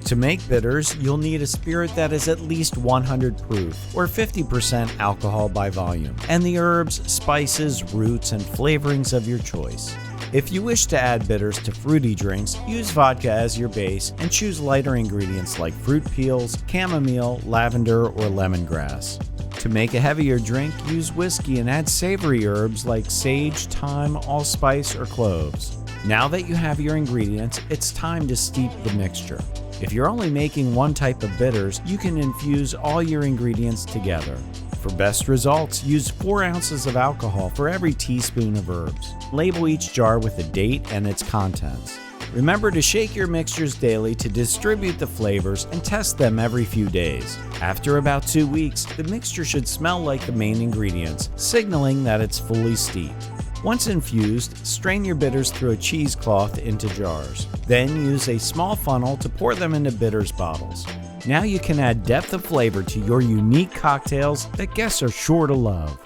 To make bitters, you'll need a spirit that is at least 100 proof, or 50% alcohol by volume, and the herbs, spices, roots, and flavorings of your choice. If you wish to add bitters to fruity drinks, use vodka as your base and choose lighter ingredients like fruit peels, chamomile, lavender, or lemongrass. To make a heavier drink, use whiskey and add savory herbs like sage, thyme, allspice, or cloves. Now that you have your ingredients, it's time to steep the mixture. If you're only making one type of bitters, you can infuse all your ingredients together. For best results, use 4 ounces of alcohol for every teaspoon of herbs. Label each jar with a date and its contents. Remember to shake your mixtures daily to distribute the flavors and test them every few days. After about 2 weeks, the mixture should smell like the main ingredients, signaling that it's fully steeped. Once infused, strain your bitters through a cheesecloth into jars. Then use a small funnel to pour them into bitters bottles. Now you can add depth of flavor to your unique cocktails that guests are sure to love.